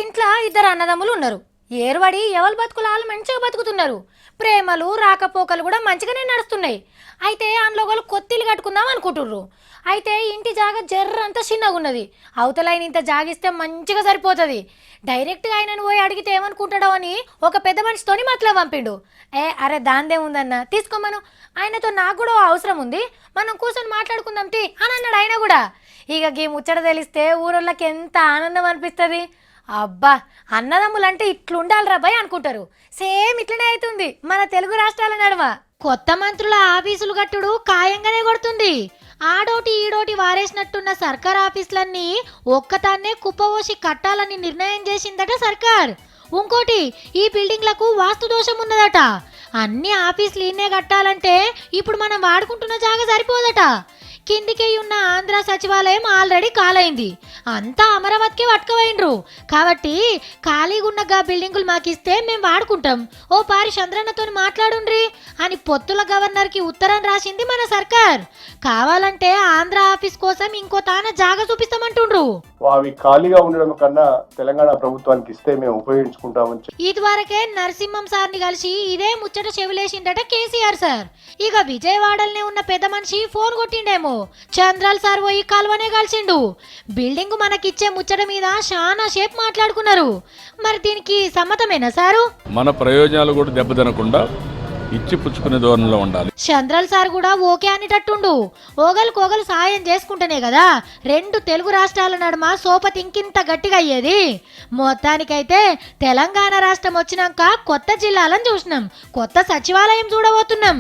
ఇంట్లో ఇద్దరు అన్నదమ్ములు ఉన్నారు. ఏర్వడి ఎవరు బతుకులు వాళ్ళు మంచిగా బతుకుతున్నారు. ప్రేమలు రాకపోకలు కూడా మంచిగానే నడుస్తున్నాయి. అయితే అందులో ఒకళ్ళు కొత్తిల్లు కట్టుకుందాం అనుకుంటుర్రు. అయితే ఇంటి జాగా జర్రంతా చిన్నగా ఉన్నది. అవతలైన ఇంత జాగిస్తే మంచిగా సరిపోతుంది. డైరెక్ట్గా ఆయనను పోయి అడిగితే ఏమనుకుంటాడో అని ఒక పెద్ద మనిషితోని మతలబు పంపిండు. అరే దాందే ఉందన్న తీసుకోమను, ఆయనతో నాకు కూడా ఓ అవసరం ఉంది, మనం కూర్చొని మాట్లాడుకుందాం తీ అని అన్నాడు ఆయన కూడా. ఇక గీ ముచ్చట తెలిస్తే ఊరోళ్ళకి ఎంత ఆనందం అనిపిస్తుంది. అబ్బా అన్నదమ్ములంటే ఇట్లుండాలిరా భయ్ అనుకుంటారు. సేమ్ ఇట్లనే అవుతుంది మన తెలుగు రాష్ట్రాల నడుమ. కొత్త మంత్రుల ఆఫీసులు కట్టుడు ఖాయంగానే కొడుతుంది. ఆడోటి ఈడోటి వారేసినట్టున్న సర్కార్ ఆఫీసులన్నీ ఒక్కతాన్నే కుప్పవోసి కట్టాలని నిర్ణయం చేసిందట సర్కార్. ఇంకోటి, ఈ బిల్డింగ్లకు వాస్తు దోషం ఉన్నదట. అన్ని ఆఫీసులు ఇన్నే కట్టాలంటే ఇప్పుడు మనం వాడుకుంటున్న జాగా సరిపోదట. కిందికి ఉన్న ఆంధ్ర సచివాలయం ఆల్రెడీ కాలైంది, అంతా అమరావతికి పట్టుకుపోయిండ్రు. కాబట్టి ఖాళీగా ఉన్న గా బిల్డింగులు మాకిస్తే మేము వాడుకుంటాం, ఓ పారి చంద్రన్నతో మాట్లాడుండ్రి అని పొత్తుల గవర్నర్కి ఉత్తరం రాసింది మన సర్కార్. కావాలంటే ఆంధ్ర ఆఫీస్ కోసం ఇంకో తాన జాగా చూపిస్తామంటుండ్రు. అవి ఖాళీగా ఉండడం కన్నా తెలంగాణ ప్రభుత్వానికి ఇస్తే మేము ఉపయోగించుకుంటామని ఇదివరకే నరసింహం సార్ని కలిసి ఇదే ముచ్చట చెవిలేసిండట కేసీఆర్ సార్. ఇక విజయవాడలోనే ఉన్న పెద్ద మనిషి ఫోన్ కొట్టిండేమో, చంద్రాల్ సార్ పోయి కాల్వనే కలిసిండు. బిల్డింగ్ మనకిచ్చే ముచ్చట మీద చాలా సేపు మాట్లాడుకున్నారు. మరి దీనికి సమ్మతమేనా సారు? మన ప్రయోజనాలు కూడా దెబ్బతినకుండా ఇచ్చి పుచ్చుకునే ధోరణిలో ఉండాలి. చంద్రల్ సార్ కూడా ఓకే అనేటట్టుండు. ఓగలు సాయం చేసుకుంటేనే కదా రెండు తెలుగు రాష్ట్రాల నడుమ సోపతి ఇంకింత గట్టిగా అయ్యేది. మొత్తానికైతే తెలంగాణ రాష్ట్రం వచ్చినాక కొత్త జిల్లాలను చూసినాం, కొత్త సచివాలయం చూడబోతున్నాం.